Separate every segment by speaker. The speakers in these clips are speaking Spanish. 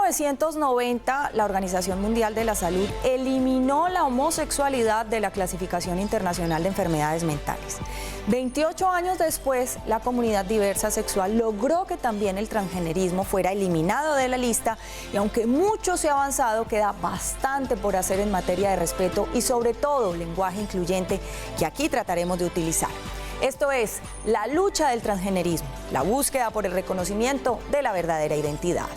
Speaker 1: 1990, la Organización Mundial de la Salud eliminó la homosexualidad de la Clasificación Internacional de Enfermedades Mentales. 28 años después, la comunidad diversa sexual logró que también el transgenerismo fuera eliminado de la lista y aunque mucho se ha avanzado, queda bastante por hacer en materia de respeto y sobre todo lenguaje incluyente que aquí trataremos de utilizar. Esto es la lucha del transgenerismo, la búsqueda por el reconocimiento de la verdadera identidad.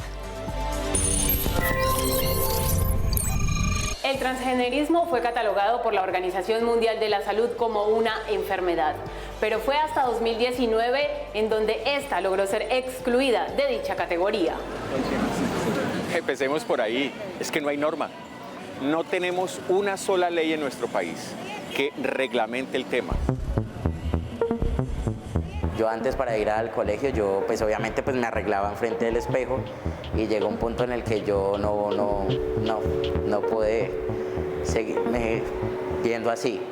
Speaker 2: El transgenerismo fue catalogado por la Organización Mundial de la Salud como una enfermedad, pero fue hasta 2019 en donde esta logró ser excluida de dicha categoría.
Speaker 3: Empecemos por ahí, es que no hay norma. No tenemos una sola ley en nuestro país que reglamente el tema.
Speaker 4: Yo antes para ir al colegio, yo pues obviamente pues me arreglaba enfrente del espejo y llegó un punto en el que yo no pude seguirme viendo así.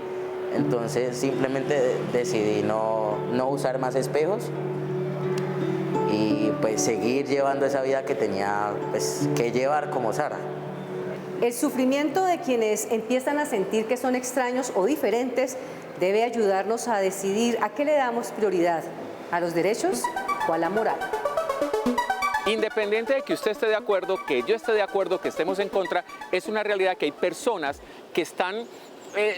Speaker 4: Entonces simplemente decidí no usar más espejos y pues seguir llevando esa vida que tenía pues, que llevar como Sara.
Speaker 5: El sufrimiento de quienes empiezan a sentir que son extraños o diferentes debe ayudarnos a decidir a qué le damos prioridad, a los derechos o a la moral.
Speaker 3: Independiente de que usted esté de acuerdo, que yo esté de acuerdo, que estemos en contra, es una realidad que hay personas que están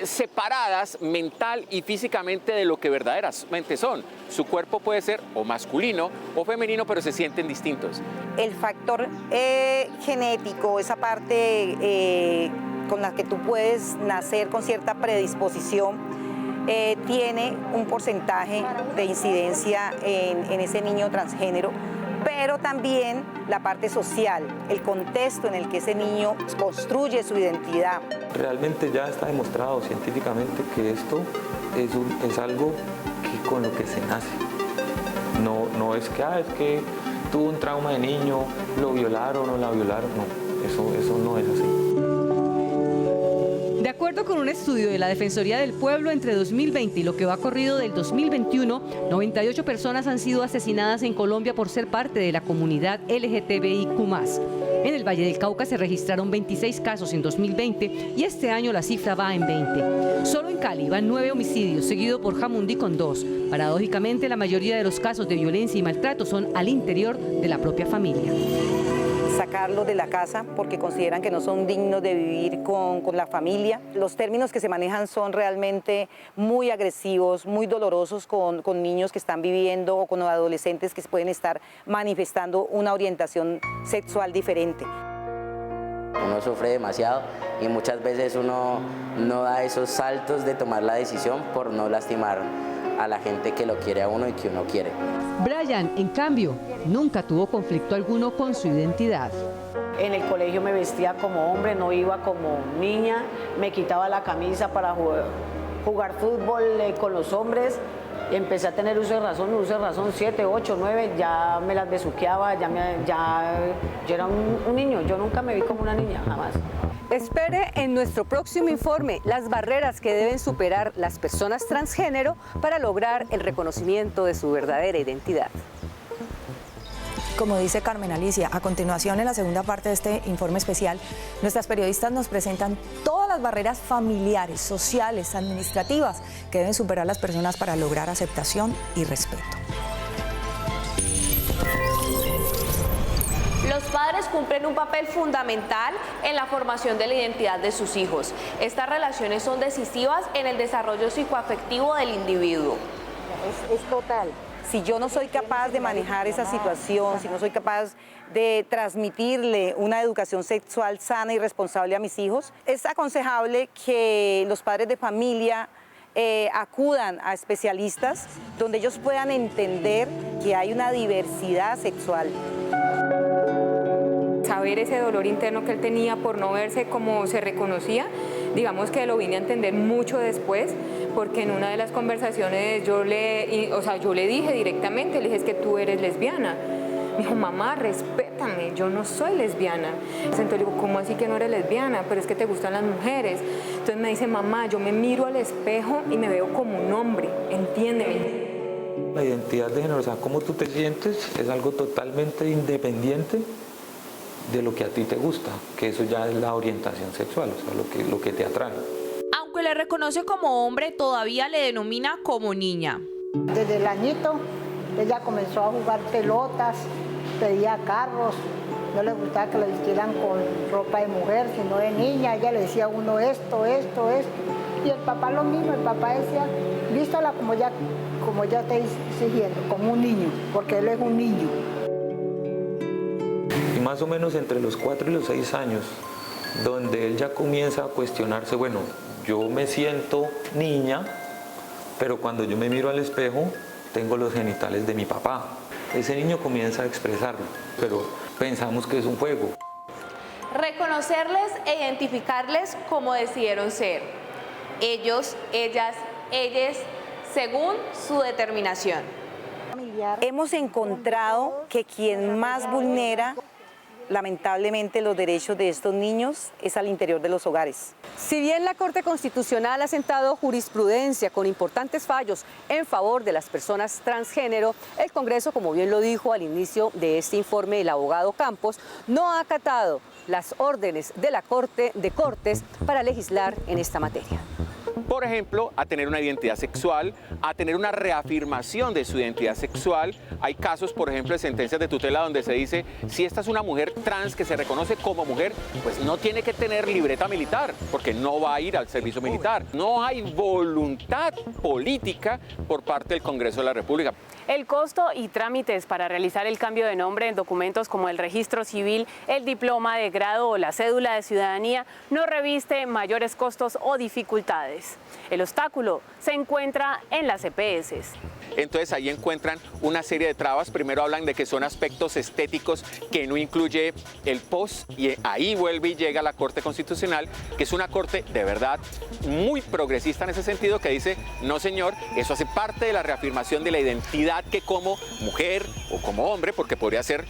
Speaker 3: separadas mental y físicamente de lo que verdaderamente son. Su cuerpo puede ser o masculino o femenino, pero se sienten distintos.
Speaker 6: El factor genético, esa parte con la que tú puedes nacer con cierta predisposición, tiene un porcentaje de incidencia en ese niño transgénero, pero también la parte social, el contexto en el que ese niño construye su identidad.
Speaker 7: Realmente ya está demostrado científicamente que esto es algo que con lo que se nace. No es que tuvo un trauma de niño, lo violaron o la violaron, no, eso no es así.
Speaker 8: De acuerdo con un estudio de la Defensoría del Pueblo, entre 2020 y lo que va corrido del 2021, 98 personas han sido asesinadas en Colombia por ser parte de la comunidad LGTBIQ+. En el Valle del Cauca se registraron 26 casos en 2020 y este año la cifra va en 20. Solo en Cali van 9 homicidios, seguido por Jamundí con 2. Paradójicamente, la mayoría de los casos de violencia y maltrato son al interior de la propia familia.
Speaker 6: Sacarlos de la casa porque consideran que no son dignos de vivir con la familia. Los términos que se manejan son realmente muy agresivos, muy dolorosos con niños que están viviendo o con adolescentes que pueden estar manifestando una orientación sexual diferente.
Speaker 4: Uno sufre demasiado y muchas veces uno no da esos saltos de tomar la decisión por no lastimar a la gente que lo quiere a uno y que uno quiere.
Speaker 8: Brian, en cambio, nunca tuvo conflicto alguno con su identidad.
Speaker 9: En el colegio me vestía como hombre, no iba como niña, me quitaba la camisa para jugar fútbol con los hombres. Empecé a tener uso de razón, 7, 8, 9, ya me las besuqueaba, yo era un niño, yo nunca me vi como una niña, jamás.
Speaker 5: Espere en nuestro próximo informe las barreras que deben superar las personas transgénero para lograr el reconocimiento de su verdadera identidad.
Speaker 1: Como dice Carmen Alicia, a continuación en la segunda parte de este informe especial, nuestras periodistas nos presentan todas las barreras familiares, sociales, administrativas que deben superar las personas para lograr aceptación y respeto.
Speaker 2: Los padres cumplen un papel fundamental en la formación de la identidad de sus hijos. Estas relaciones son decisivas en el desarrollo psicoafectivo del individuo.
Speaker 6: Es total. Si yo no soy capaz de manejar esa situación, si no soy capaz de transmitirle una educación sexual sana y responsable a mis hijos, es aconsejable que los padres de familia acudan a especialistas donde ellos puedan entender que hay una diversidad sexual.
Speaker 10: Saber ese dolor interno que él tenía por no verse como se reconocía, digamos que lo vine a entender mucho después, porque en una de las conversaciones yo le dije directamente, le dije, es que tú eres lesbiana. Me dijo, mamá, respétame, yo no soy lesbiana. Entonces le digo, ¿cómo así que no eres lesbiana? Pero es que te gustan las mujeres. Entonces me dice, mamá, yo me miro al espejo y me veo como un hombre, entiéndeme.
Speaker 7: La identidad de género, o sea, cómo tú te sientes, es algo totalmente independiente de lo que a ti te gusta, que eso ya es la orientación sexual, o sea, lo que te atrae.
Speaker 11: Aunque le reconoce como hombre, todavía le denomina como niña.
Speaker 12: Desde el añito, ella comenzó a jugar pelotas, pedía carros, no le gustaba que la vistieran con ropa de mujer, sino de niña. Ella le decía a uno esto. Y el papá lo mismo, el papá decía, vístala como ya te exigiendo, como un niño, porque él es un niño.
Speaker 7: Y más o menos entre los 4 y los 6 años, donde él ya comienza a cuestionarse, bueno, yo me siento niña, pero cuando yo me miro al espejo, tengo los genitales de mi papá. Ese niño comienza a expresarlo, pero pensamos que es un juego.
Speaker 11: Reconocerles e identificarles como decidieron ser. Ellos, ellas, ellas, según su determinación.
Speaker 6: Hemos encontrado que quien más vulnera, lamentablemente, los derechos de estos niños es al interior de los hogares.
Speaker 5: Si bien la Corte Constitucional ha sentado jurisprudencia con importantes fallos en favor de las personas transgénero, el Congreso, como bien lo dijo al inicio de este informe el abogado Campos, no ha acatado las órdenes de la Corte de Cortes para legislar en esta materia.
Speaker 3: Por ejemplo, a tener una identidad sexual, a tener una reafirmación de su identidad sexual. Hay casos, por ejemplo, de sentencias de tutela donde se dice, si esta es una mujer trans que se reconoce como mujer, pues no tiene que tener libreta militar, porque no va a ir al servicio militar. No hay voluntad política por parte del Congreso de la República.
Speaker 2: El costo y trámites para realizar el cambio de nombre en documentos como el registro civil, el diploma de grado o la cédula de ciudadanía no reviste mayores costos o dificultades. El obstáculo se encuentra en las EPS.
Speaker 3: Entonces ahí encuentran una serie de trabas. Primero hablan de que son aspectos estéticos que no incluye el post, y ahí vuelve y llega la Corte Constitucional, que es una corte de verdad muy progresista en ese sentido, que dice, no señor, eso hace parte de la reafirmación de la identidad que como mujer o como hombre, porque podría ser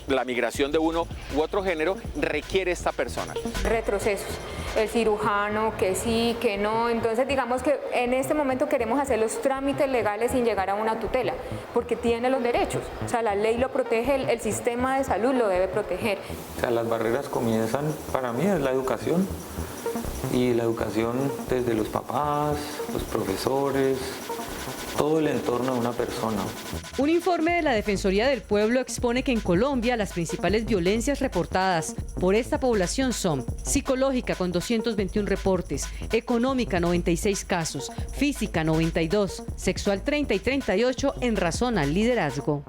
Speaker 3: la migración de uno u otro género, requiere esta persona.
Speaker 10: Retrocesos, el cirujano, que sí, que no, entonces digamos que en este momento queremos hacer los trámites legales sin llegar a una tutela, porque tiene los derechos, o sea, la ley lo protege, el sistema de salud lo debe proteger.
Speaker 7: O sea, las barreras comienzan, para mí, es la educación, y la educación desde los papás, los profesores, todo el entorno de una persona.
Speaker 8: Un informe de la Defensoría del Pueblo expone que en Colombia las principales violencias reportadas por esta población son psicológica con 221 reportes, económica 96 casos, física 92, sexual 30 y 38 en razón al liderazgo.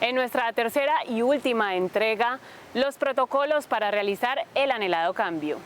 Speaker 2: En nuestra tercera y última entrega, los protocolos para realizar el anhelado cambio.